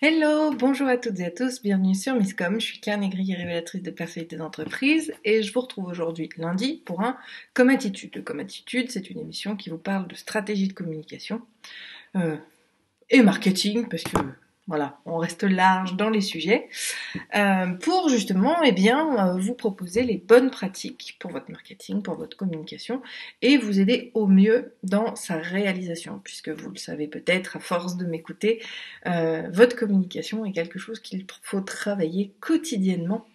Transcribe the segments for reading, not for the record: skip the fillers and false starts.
Hello, bonjour à toutes et à tous, bienvenue sur Misscom, je suis Karen Aigri, révélatrice de personnalité d'entreprise et je vous retrouve aujourd'hui lundi pour un Comme Attitude. Le Comme Attitude, c'est une émission qui vous parle de stratégie de communication et marketing parce que voilà, on reste large dans les sujets pour justement vous proposer les bonnes pratiques pour votre marketing, pour votre communication et vous aider au mieux dans sa réalisation puisque vous le savez peut-être à force de m'écouter, votre communication est quelque chose qu'il faut travailler quotidiennement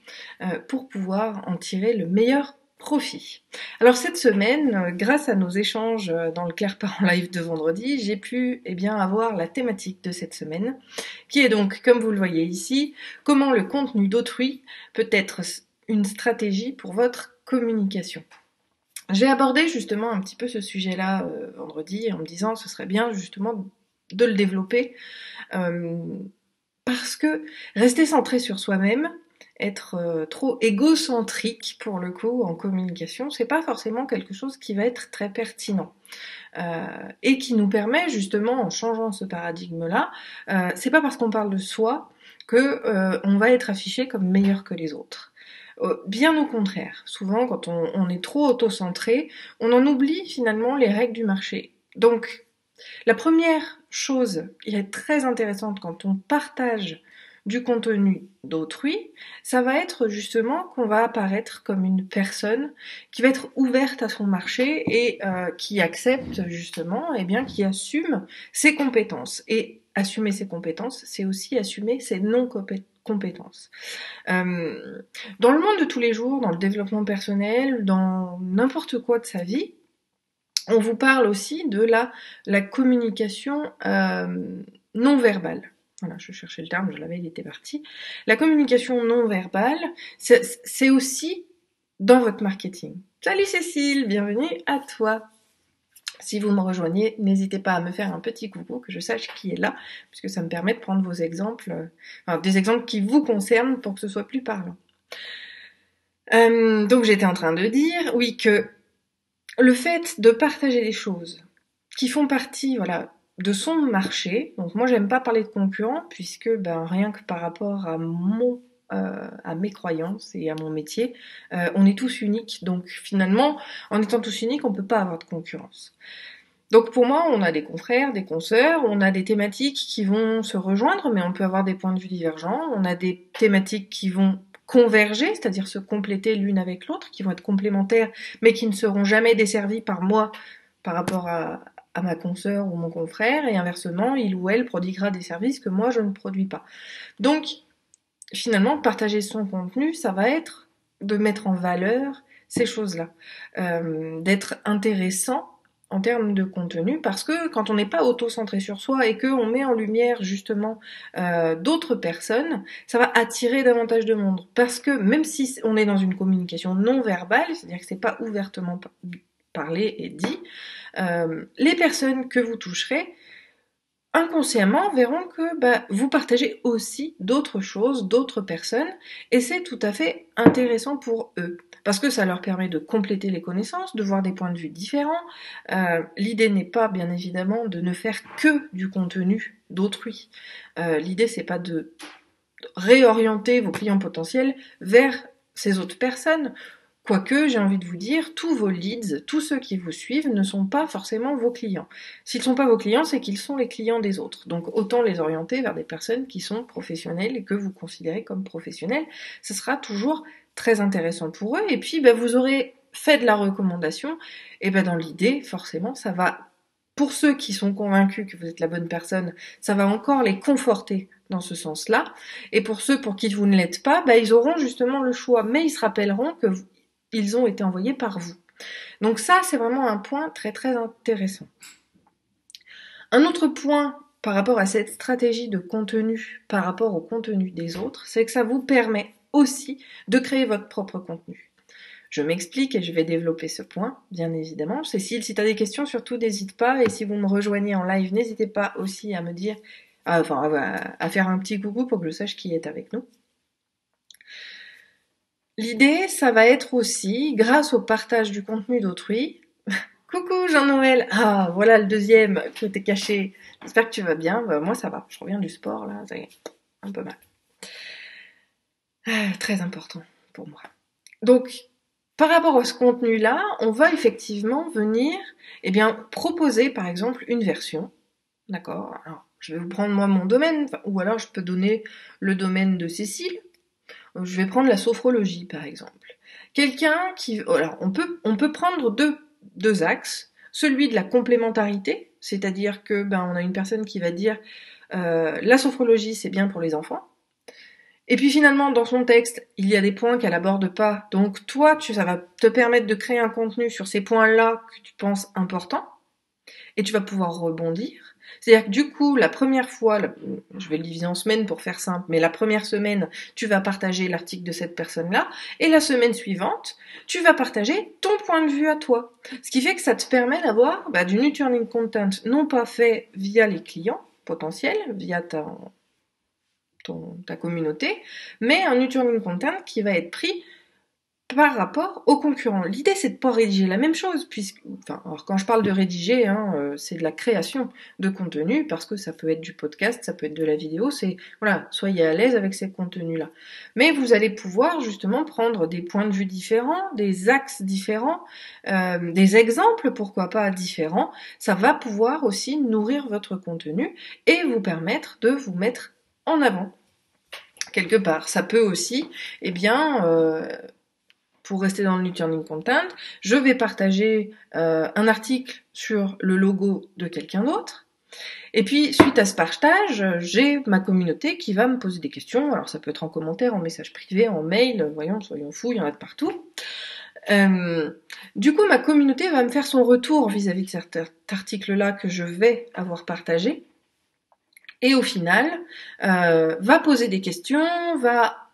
pour pouvoir en tirer le meilleur profit. Alors cette semaine, grâce à nos échanges dans le Claire-Part en live de vendredi, j'ai pu avoir la thématique de cette semaine, qui est donc, comme vous le voyez ici, comment le contenu d'autrui peut être une stratégie pour votre communication. J'ai abordé justement un petit peu ce sujet-là vendredi en me disant ce serait bien justement de le développer parce que rester centré sur soi-même, être trop égocentrique pour le coup en communication, c'est pas forcément quelque chose qui va être très pertinent. Et qui nous permet justement, en changeant ce paradigme-là, c'est pas parce qu'on parle de soi que on va être affiché comme meilleur que les autres. Bien au contraire, souvent quand on est trop auto-centré, on en oublie finalement les règles du marché. Donc, la première chose qui est très intéressante quand on partage du contenu d'autrui, ça va être justement qu'on va apparaître comme une personne qui va être ouverte à son marché et qui accepte justement, qui assume ses compétences. Et assumer ses compétences, c'est aussi assumer ses non-compétences. Dans le monde de tous les jours, dans le développement personnel, dans n'importe quoi de sa vie, on vous parle aussi de la communication non verbale. Voilà, je cherchais le terme, je l'avais, il était parti. La communication non verbale, c'est aussi dans votre marketing. Salut Cécile, bienvenue à toi. Si vous me rejoignez, n'hésitez pas à me faire un petit coucou, que je sache qui est là, puisque ça me permet de prendre vos exemples, des exemples qui vous concernent pour que ce soit plus parlant. Donc j'étais en train de dire, oui, que le fait de partager des choses qui font partie, de son marché. Donc moi, j'aime pas parler de concurrents puisque, rien que par rapport à mes croyances et à mon métier, on est tous uniques. Donc finalement, en étant tous uniques, on peut pas avoir de concurrence. Donc pour moi, on a des confrères, des consoeurs, on a des thématiques qui vont se rejoindre, mais on peut avoir des points de vue divergents. On a des thématiques qui vont converger, c'est-à-dire se compléter l'une avec l'autre, qui vont être complémentaires, mais qui ne seront jamais desservies par moi par rapport à ma consoeur ou mon confrère, et inversement, il ou elle prodiguera des services que moi je ne produis pas. Donc, finalement, partager son contenu, ça va être de mettre en valeur ces choses-là, d'être intéressant en termes de contenu, parce que quand on n'est pas auto-centré sur soi et qu'on met en lumière justement d'autres personnes, ça va attirer davantage de monde. Parce que même si on est dans une communication non verbale, c'est-à-dire que c'est pas ouvertement parlé et dit, les personnes que vous toucherez inconsciemment verront que vous partagez aussi d'autres choses, d'autres personnes, et c'est tout à fait intéressant pour eux. Parce que ça leur permet de compléter les connaissances, de voir des points de vue différents. L'idée n'est pas, bien évidemment, de ne faire que du contenu d'autrui. L'idée, c'est pas de réorienter vos clients potentiels vers ces autres personnes. Quoique, j'ai envie de vous dire, tous vos leads, tous ceux qui vous suivent ne sont pas forcément vos clients. S'ils ne sont pas vos clients, c'est qu'ils sont les clients des autres. Donc autant les orienter vers des personnes qui sont professionnelles et que vous considérez comme professionnelles. Ce sera toujours très intéressant pour eux. Et puis, vous aurez fait de la recommandation. Et dans l'idée, forcément, ça va, pour ceux qui sont convaincus que vous êtes la bonne personne, ça va encore les conforter dans ce sens-là. Et pour ceux pour qui vous ne l'êtes pas, ils auront justement le choix. Mais ils se rappelleront que ils ont été envoyés par vous. Donc ça, c'est vraiment un point très très intéressant. Un autre point par rapport à cette stratégie de contenu, par rapport au contenu des autres, c'est que ça vous permet aussi de créer votre propre contenu. Je m'explique et je vais développer ce point, bien évidemment. Cécile, si tu as des questions, surtout n'hésite pas. Et si vous me rejoignez en live, n'hésitez pas aussi à me dire, à faire un petit coucou pour que je sache qui est avec nous. L'idée, ça va être aussi, grâce au partage du contenu d'autrui, Coucou Jean-Noël. Ah, voilà le deuxième que t'es caché. J'espère que tu vas bien. Bah, moi ça va. Je reviens du sport là, ça y est, un peu mal. Très important pour moi. Donc, par rapport à ce contenu-là, on va effectivement venir, proposer par exemple une version. D'accord. Alors, je vais vous prendre moi mon domaine, ou alors je peux donner le domaine de Cécile. Je vais prendre la sophrologie par exemple. Quelqu'un qui, alors on peut prendre deux axes. Celui de la complémentarité, c'est-à-dire que on a une personne qui va dire la sophrologie c'est bien pour les enfants. Et puis finalement, dans son texte, il y a des points qu'elle aborde pas. Donc toi, ça va te permettre de créer un contenu sur ces points-là que tu penses importants, et tu vas pouvoir rebondir. C'est-à-dire que du coup, la première fois, je vais le diviser en semaines pour faire simple, mais la première semaine, tu vas partager l'article de cette personne-là, et la semaine suivante, tu vas partager ton point de vue à toi. Ce qui fait que ça te permet d'avoir du nurturing content, non pas fait via les clients potentiels, via ta communauté, mais un nurturing content qui va être pris par rapport aux concurrents. L'idée, c'est de pas rédiger la même chose, alors quand je parle de rédiger, c'est de la création de contenu, parce que ça peut être du podcast, ça peut être de la vidéo, soyez à l'aise avec ces contenus-là. Mais vous allez pouvoir justement prendre des points de vue différents, des axes différents, des exemples, pourquoi pas, différents. Ça va pouvoir aussi nourrir votre contenu et vous permettre de vous mettre en avant quelque part. Ça peut aussi, pour rester dans le nurturing content, je vais partager un article sur le logo de quelqu'un d'autre. Et puis, suite à ce partage, j'ai ma communauté qui va me poser des questions. Alors, ça peut être en commentaire, en message privé, en mail. Soyons fous, il y en a de partout. Du coup, ma communauté va me faire son retour vis-à-vis de cet article-là que je vais avoir partagé. Et au final, va poser des questions, va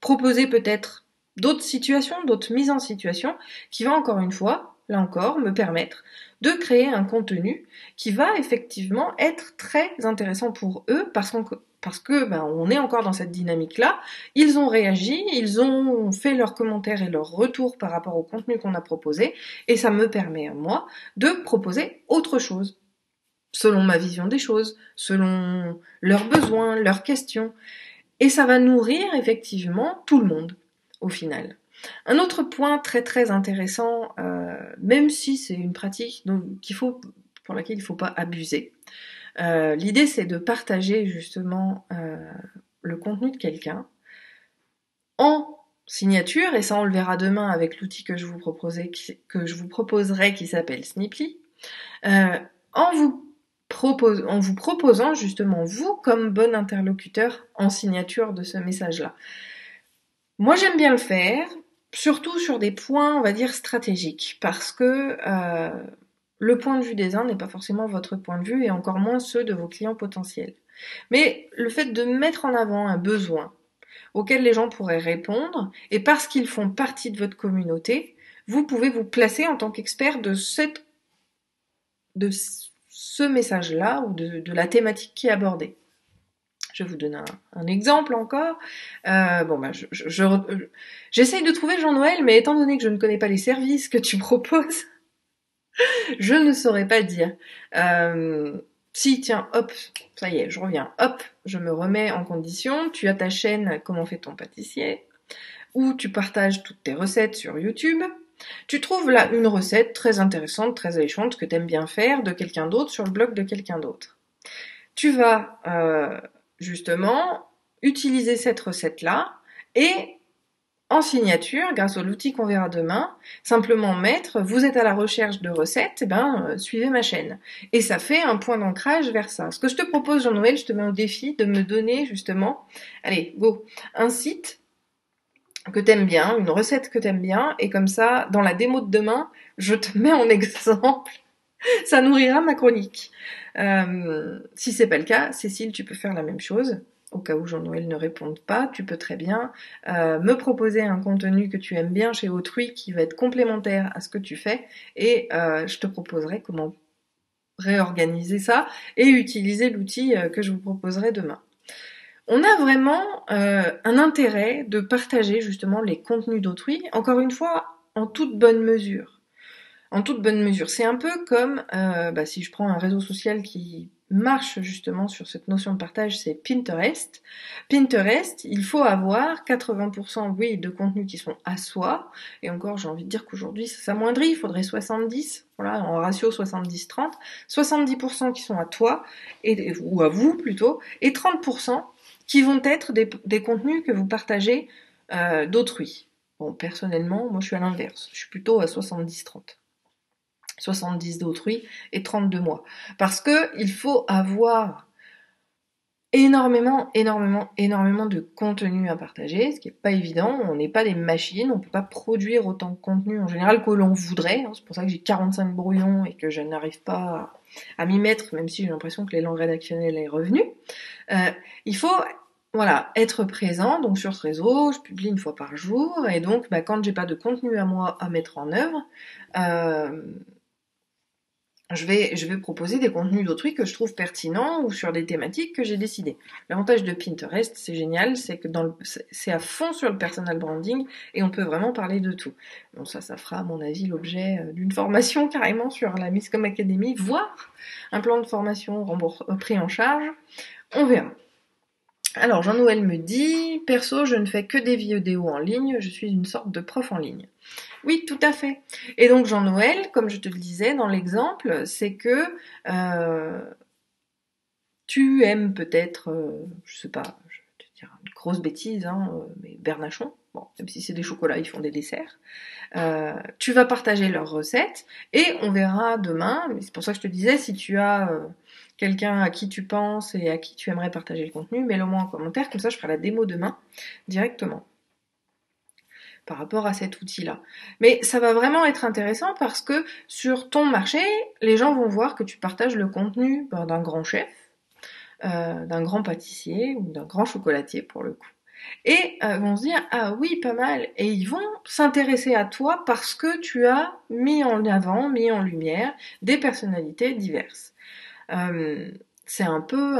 proposer peut-être d'autres situations, d'autres mises en situation, qui va encore une fois, là encore, me permettre de créer un contenu qui va effectivement être très intéressant pour eux, parce que on est encore dans cette dynamique-là. Ils ont réagi, ils ont fait leurs commentaires et leurs retours par rapport au contenu qu'on a proposé, et ça me permet à moi de proposer autre chose, selon ma vision des choses, selon leurs besoins, leurs questions. Et ça va nourrir effectivement tout le monde, au final. Un autre point très très intéressant, même si c'est une pratique pour laquelle il ne faut pas abuser, l'idée c'est de partager justement le contenu de quelqu'un en signature, et ça on le verra demain avec l'outil que je vous proposerai qui s'appelle Snipply, en vous proposant justement vous comme bon interlocuteur en signature de ce message-là. Moi j'aime bien le faire, surtout sur des points, on va dire, stratégiques, parce que le point de vue des uns n'est pas forcément votre point de vue, et encore moins ceux de vos clients potentiels. Mais le fait de mettre en avant un besoin auquel les gens pourraient répondre, et parce qu'ils font partie de votre communauté, vous pouvez vous placer en tant qu'expert de ce message-là, ou de la thématique qui est abordée. Je vais vous donner un exemple encore. J'essaye de trouver Jean-Noël, mais étant donné que je ne connais pas les services que tu proposes, je ne saurais pas dire. Si, tiens, hop, ça y est, je reviens. Hop, je me remets en condition. Tu as ta chaîne Comment fait ton pâtissier, où tu partages toutes tes recettes sur YouTube. Tu trouves là une recette très intéressante, très alléchante, que tu aimes bien faire, de quelqu'un d'autre, sur le blog de quelqu'un d'autre. Tu vas justement utiliser cette recette-là, et en signature, grâce à l'outil qu'on verra demain, simplement mettre « Vous êtes à la recherche de recettes, suivez ma chaîne ». Et ça fait un point d'ancrage vers ça. Ce que je te propose, Jean-Noël, je te mets au défi de me donner justement, allez, go, un site que t'aimes bien, une recette que t'aimes bien, et comme ça, dans la démo de demain, je te mets en exemple. Ça nourrira ma chronique. Si c'est pas le cas, Cécile, tu peux faire la même chose. Au cas où Jean-Noël ne réponde pas, tu peux très bien me proposer un contenu que tu aimes bien chez autrui qui va être complémentaire à ce que tu fais, et je te proposerai comment réorganiser ça et utiliser l'outil que je vous proposerai demain. On a vraiment un intérêt de partager justement les contenus d'autrui, encore une fois, en toute bonne mesure. en toute bonne mesure. C'est un peu comme, si je prends un réseau social qui marche justement sur cette notion de partage, c'est Pinterest. Pinterest, il faut avoir 80% oui de contenus qui sont à soi, et encore j'ai envie de dire qu'aujourd'hui ça s'amoindrit, il faudrait 70, voilà, en ratio 70-30, 70% qui sont à toi, ou à vous plutôt, et 30% qui vont être des contenus que vous partagez d'autrui. Bon, personnellement, moi je suis à l'inverse, je suis plutôt à 70-30. 70 d'autrui et 30 de moi. Parce que il faut avoir énormément de contenu à partager, ce qui n'est pas évident. On n'est pas des machines, on peut pas produire autant de contenu en général que l'on voudrait. C'est pour ça que j'ai 45 brouillons et que je n'arrive pas à m'y mettre, même si j'ai l'impression que l'élan rédactionnel est revenu. Il faut être présent donc sur ce réseau. Je publie une fois par jour et donc quand j'ai pas de contenu à moi à mettre en œuvre, je vais proposer des contenus d'autrui que je trouve pertinents ou sur des thématiques que j'ai décidées. L'avantage de Pinterest, c'est génial, c'est que c'est à fond sur le personal branding et on peut vraiment parler de tout. Bon, ça fera à mon avis l'objet d'une formation carrément sur la Misscom Academy, voire un plan de formation pris en charge. On verra. Alors, Jean-Noël me dit, perso, je ne fais que des vidéos en ligne, je suis une sorte de prof en ligne. Oui, tout à fait. Et donc, Jean-Noël, comme je te le disais dans l'exemple, c'est que tu aimes peut-être, je sais pas, je vais te dire une grosse bêtise, mais Bernachon, bon, même si c'est des chocolats, ils font des desserts. Tu vas partager leurs recettes et on verra demain, mais c'est pour ça que je te disais, si tu as quelqu'un à qui tu penses et à qui tu aimerais partager le contenu, mets-le moi en commentaire, comme ça je ferai la démo demain directement par rapport à cet outil-là. Mais ça va vraiment être intéressant parce que sur ton marché, les gens vont voir que tu partages le contenu d'un grand chef, d'un grand pâtissier ou d'un grand chocolatier pour le coup. Et vont se dire ah oui pas mal, et ils vont s'intéresser à toi parce que tu as mis en avant, mis en lumière des personnalités diverses. C'est un peu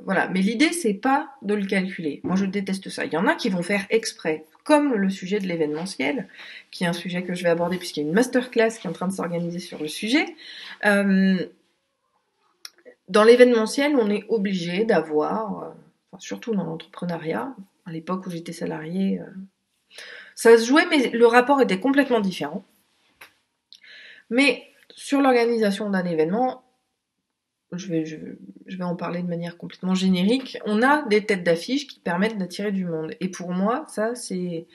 voilà, mais l'idée c'est pas de le calculer. Moi je déteste ça. Il y en a qui vont faire exprès, comme le sujet de l'événementiel, qui est un sujet que je vais aborder puisqu'il y a une masterclass qui est en train de s'organiser sur le sujet. Dans l'événementiel, on est obligé d'avoir, surtout dans l'entrepreneuriat, à l'époque où j'étais salariée, ça se jouait, mais le rapport était complètement différent. Mais sur l'organisation d'un événement, je vais en parler de manière complètement générique, on a des têtes d'affiche qui permettent d'attirer du monde. Et pour moi, ça c'est...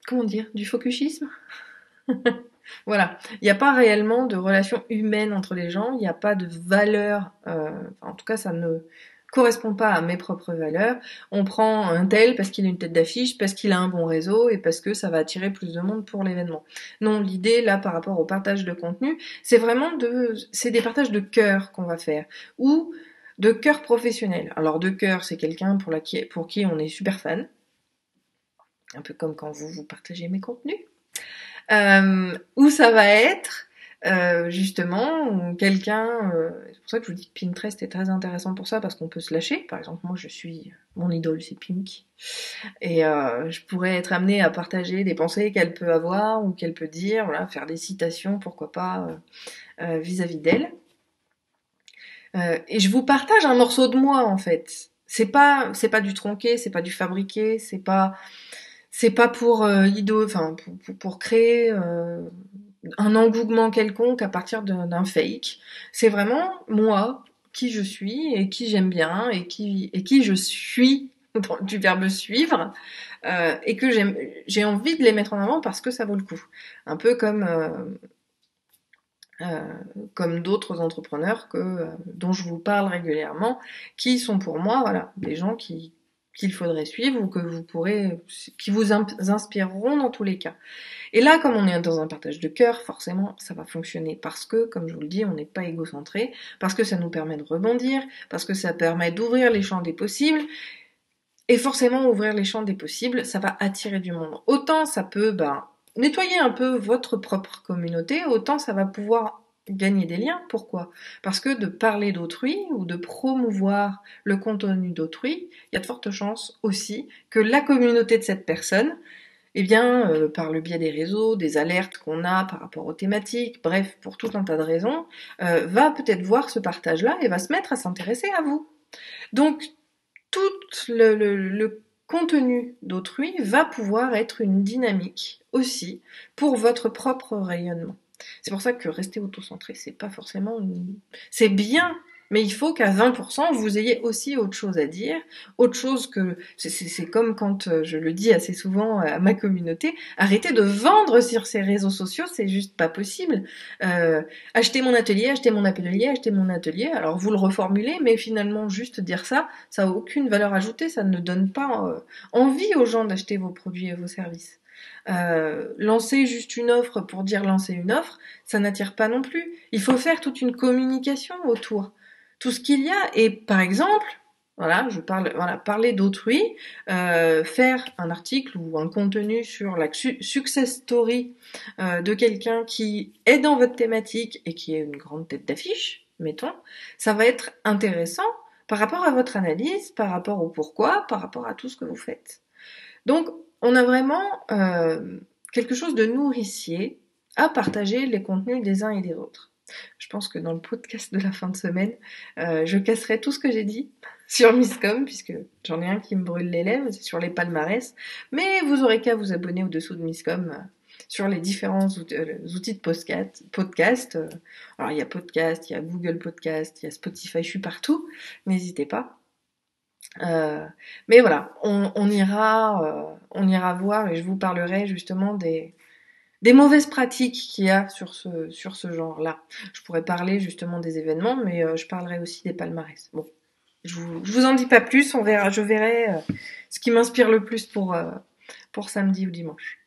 Comment dire? Du focusisme. Voilà, il n'y a pas réellement de relation humaine entre les gens, il n'y a pas de valeur, en tout cas ça ne correspond pas à mes propres valeurs. On prend un tel parce qu'il a une tête d'affiche, parce qu'il a un bon réseau et parce que ça va attirer plus de monde pour l'événement. Non, l'idée là par rapport au partage de contenu, c'est vraiment c'est des partages de cœur qu'on va faire, ou de cœur professionnel. Alors de cœur, c'est quelqu'un pour qui on est super fan, un peu comme quand vous partagez mes contenus. Où ça va être justement quelqu'un, c'est pour ça que je vous dis que Pinterest est très intéressant pour ça parce qu'on peut se lâcher. Par exemple, moi mon idole c'est Pink et je pourrais être amenée à partager des pensées qu'elle peut avoir ou qu'elle peut dire, voilà, faire des citations, pourquoi pas vis-à-vis d'elle. Et je vous partage un morceau de moi en fait. C'est pas du tronqué, c'est pas du fabriqué, c'est pas pour pour créer un engouement quelconque à partir d'un fake. C'est vraiment moi, qui je suis et qui j'aime bien et qui je suis du verbe suivre et que j'ai envie de les mettre en avant parce que ça vaut le coup. Un peu comme d'autres entrepreneurs dont je vous parle régulièrement, qui sont pour moi voilà des gens qu'il faudrait suivre ou qui vous inspireront dans tous les cas. Et là, comme on est dans un partage de cœur, forcément, ça va fonctionner parce que, comme je vous le dis, on n'est pas égocentré, parce que ça nous permet de rebondir, parce que ça permet d'ouvrir les champs des possibles. Et forcément, ouvrir les champs des possibles, ça va attirer du monde. Autant ça peut, nettoyer un peu votre propre communauté, autant ça va pouvoir gagner des liens. Pourquoi? Parce que de parler d'autrui ou de promouvoir le contenu d'autrui, il y a de fortes chances aussi que la communauté de cette personne eh bien, par le biais des réseaux, des alertes qu'on a par rapport aux thématiques, bref, pour tout un tas de raisons, va peut-être voir ce partage-là et va se mettre à s'intéresser à vous. Donc, tout le contenu d'autrui va pouvoir être une dynamique aussi pour votre propre rayonnement. C'est pour ça que rester auto-centré, c'est pas forcément c'est bien, mais il faut qu'à 20%, vous ayez aussi autre chose à dire, autre chose que... C'est comme quand je le dis assez souvent à ma communauté, arrêtez de vendre sur ces réseaux sociaux, c'est juste pas possible. Achetez mon atelier, achetez mon atelier, achetez mon atelier. Alors vous le reformulez, mais finalement juste dire ça, ça n'a aucune valeur ajoutée, ça ne donne pas envie aux gens d'acheter vos produits et vos services. Lancer juste une offre pour dire lancer une offre, ça n'attire pas non plus. Il faut faire toute une communication autour. Tout ce qu'il y a, et par exemple, voilà, parler d'autrui, faire un article ou un contenu sur la success story de quelqu'un qui est dans votre thématique et qui est une grande tête d'affiche, mettons, ça va être intéressant par rapport à votre analyse, par rapport au pourquoi, par rapport à tout ce que vous faites. Donc, on a vraiment quelque chose de nourricier à partager les contenus des uns et des autres. Je pense que dans le podcast de la fin de semaine, je casserai tout ce que j'ai dit sur Misscom, puisque j'en ai un qui me brûle les lèvres, c'est sur les palmarès. Mais vous aurez qu'à vous abonner au-dessous de Misscom sur les différents outils de podcast. Alors il y a Podcast, il y a Google Podcast, il y a Spotify, je suis partout. N'hésitez pas. Mais voilà, on ira voir et je vous parlerai justement des mauvaises pratiques qu'il y a sur ce genre-là. Je pourrais parler justement des événements, mais je parlerai aussi des palmarès. Bon, je vous en dis pas plus, je verrai ce qui m'inspire le plus pour samedi ou dimanche.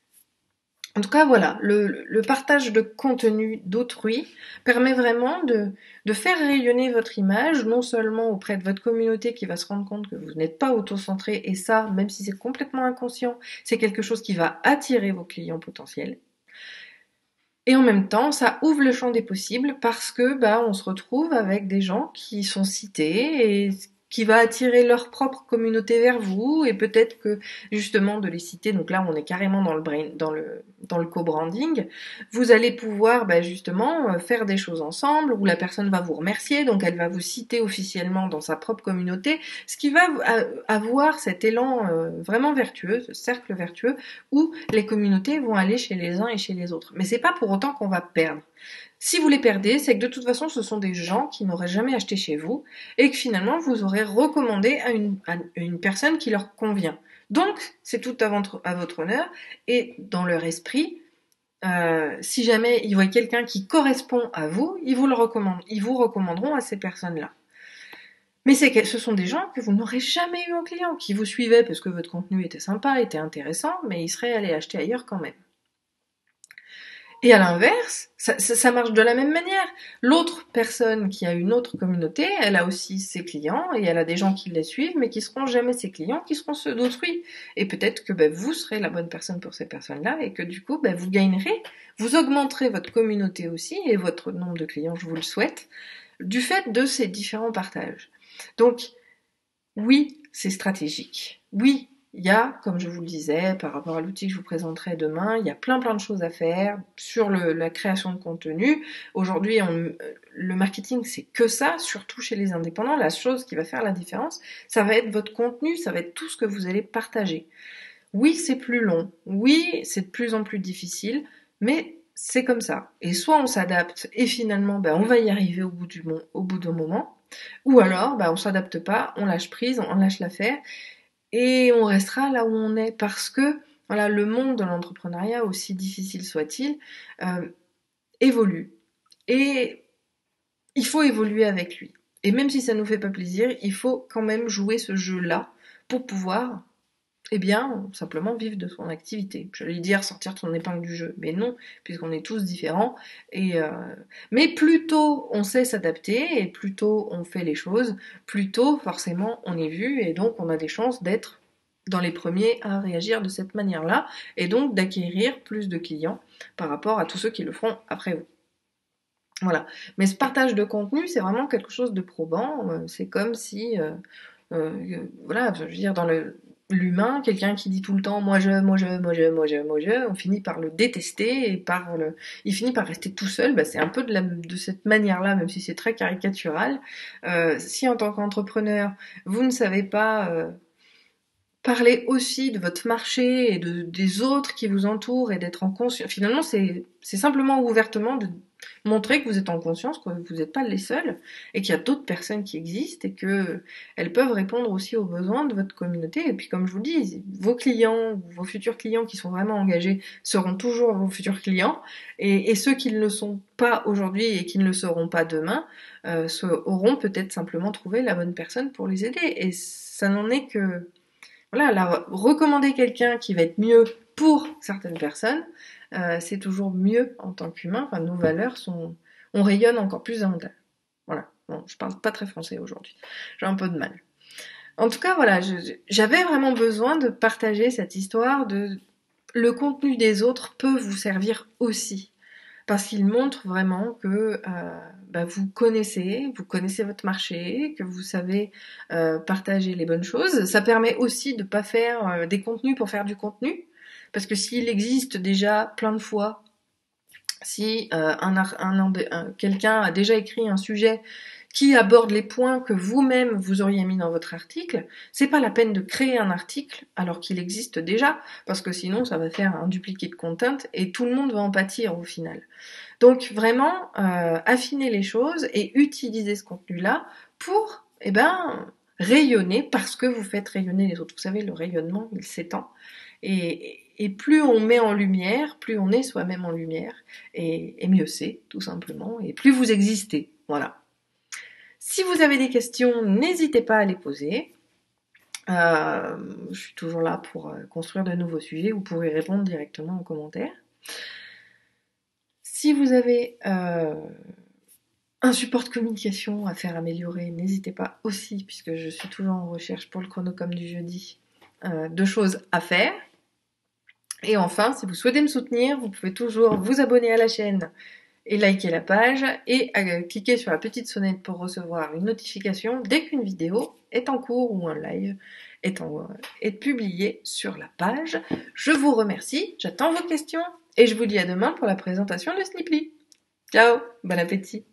En tout cas, voilà, le partage de contenu d'autrui permet vraiment de faire rayonner votre image, non seulement auprès de votre communauté qui va se rendre compte que vous n'êtes pas auto-centré, et ça, même si c'est complètement inconscient, c'est quelque chose qui va attirer vos clients potentiels. Et en même temps, ça ouvre le champ des possibles parce que on se retrouve avec des gens qui sont cités et qui va attirer leur propre communauté vers vous et peut-être que justement de les citer. Donc là, on est carrément dans le co-branding. Vous allez pouvoir justement faire des choses ensemble où la personne va vous remercier, donc elle va vous citer officiellement dans sa propre communauté, ce qui va avoir cet élan vraiment vertueux, ce cercle vertueux où les communautés vont aller chez les uns et chez les autres. Mais c'est pas pour autant qu'on va perdre. Si vous les perdez, c'est que de toute façon, ce sont des gens qui n'auraient jamais acheté chez vous et que finalement, vous aurez recommandé à une personne qui leur convient. Donc, c'est tout à votre honneur et dans leur esprit, si jamais ils voient quelqu'un qui correspond à vous, ils vous recommanderont à ces personnes-là. Mais ce sont des gens que vous n'aurez jamais eu en client, qui vous suivaient parce que votre contenu était sympa, était intéressant, mais ils seraient allés acheter ailleurs quand même. Et à l'inverse, ça marche de la même manière. L'autre personne qui a une autre communauté, elle a aussi ses clients et elle a des gens qui les suivent, mais qui seront jamais ses clients, qui seront ceux d'autrui. Et peut-être que vous serez la bonne personne pour ces personnes-là et que du coup, vous gagnerez, vous augmenterez votre communauté aussi et votre nombre de clients, je vous le souhaite, du fait de ces différents partages. Donc, oui, c'est stratégique. Oui, il y a, comme je vous le disais, par rapport à l'outil que je vous présenterai demain, il y a plein de choses à faire sur la création de contenu. Aujourd'hui, le marketing, c'est que ça, surtout chez les indépendants. La chose qui va faire la différence, ça va être votre contenu, ça va être tout ce que vous allez partager. Oui, c'est plus long. Oui, c'est de plus en plus difficile, mais c'est comme ça. Et soit on s'adapte et finalement, on va y arriver au bout d'un moment, ou alors, on s'adapte pas, on lâche prise, on lâche l'affaire, et on restera là où on est parce que voilà, le monde de l'entrepreneuriat, aussi difficile soit-il, évolue. Et il faut évoluer avec lui. Et même si ça nous fait pas plaisir, il faut quand même jouer ce jeu-là pour pouvoir, simplement vivre de son activité. J'allais dire sortir de son épingle du jeu, mais non, puisqu'on est tous différents. Mais plus tôt on sait s'adapter et plus tôt on fait les choses, plus tôt forcément on est vu et donc on a des chances d'être dans les premiers à réagir de cette manière-là et donc d'acquérir plus de clients par rapport à tous ceux qui le feront après vous. Voilà. Mais ce partage de contenu, c'est vraiment quelque chose de probant. C'est comme si, voilà, je veux dire, l'humain, quelqu'un qui dit tout le temps moi je, moi je, moi je, moi je, moi je, on finit par le détester et il finit par rester tout seul. Bah, c'est un peu de cette manière-là, même si c'est très caricatural. Si en tant qu'entrepreneur, vous ne savez pas parler aussi de votre marché et des autres qui vous entourent et d'être en conscience. Finalement, c'est simplement ouvertement de montrer que vous êtes en conscience, que vous n'êtes pas les seuls et qu'il y a d'autres personnes qui existent et que elles peuvent répondre aussi aux besoins de votre communauté. Et puis, comme je vous dis, vos clients ou vos futurs clients qui sont vraiment engagés seront toujours vos futurs clients et ceux qui ne le sont pas aujourd'hui et qui ne le seront pas demain auront peut-être simplement trouvé la bonne personne pour les aider. Et ça n'en est que voilà, recommander quelqu'un qui va être mieux pour certaines personnes, c'est toujours mieux en tant qu'humain. Enfin, nos valeurs on rayonne encore plus davantage. Voilà. Bon, je parle pas très français aujourd'hui. J'ai un peu de mal. En tout cas, voilà, j'avais vraiment besoin de partager cette histoire de le contenu des autres peut vous servir aussi parce qu'il montre vraiment que vous connaissez votre marché, que vous savez partager les bonnes choses. Ça permet aussi de pas faire des contenus pour faire du contenu, parce que s'il existe déjà plein de fois, si quelqu'un a déjà écrit un sujet qui aborde les points que vous-même vous auriez mis dans votre article, c'est pas la peine de créer un article alors qu'il existe déjà, parce que sinon ça va faire un duplicate content et tout le monde va en pâtir au final. Donc vraiment, affiner les choses et utiliser ce contenu-là pour, rayonner parce que vous faites rayonner les autres. Vous savez, le rayonnement, il s'étend. Et plus on met en lumière, plus on est soi-même en lumière, et mieux c'est, tout simplement, et plus vous existez. Voilà. Si vous avez des questions, n'hésitez pas à les poser. Je suis toujours là pour construire de nouveaux sujets, vous pourrez répondre directement en commentaire. Si vous avez un support de communication à faire améliorer, n'hésitez pas aussi, puisque je suis toujours en recherche pour le chronocom du jeudi, de choses à faire. Et enfin, si vous souhaitez me soutenir, vous pouvez toujours vous abonner à la chaîne et liker la page et cliquer sur la petite sonnette pour recevoir une notification dès qu'une vidéo est en cours ou un live est publié sur la page. Je vous remercie, j'attends vos questions et je vous dis à demain pour la présentation de Snipply. Ciao, bon appétit.